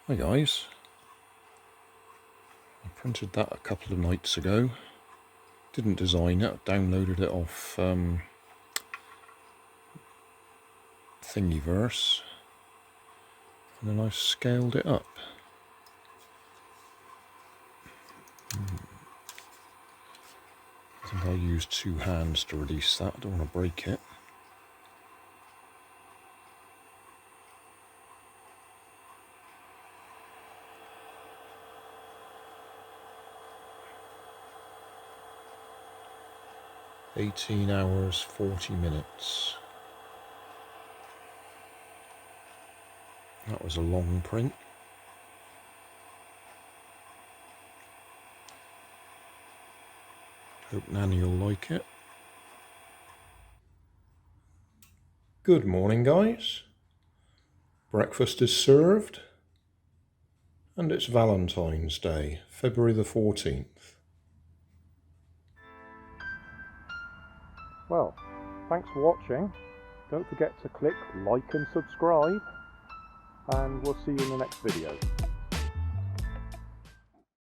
Hi guys, I printed that a couple of nights ago. Didn't design it, downloaded it off Thingiverse, and then I scaled it up. I think I used 2 hands to release that, I don't want to break it. "18 hours, 40 minutes. That was a long print. Hope Nanny will like it. Good morning guys. Breakfast is served. And it's Valentine's Day, February the 14th. Well, thanks for watching. Don't forget to click like and subscribe, and we'll see you in the next video.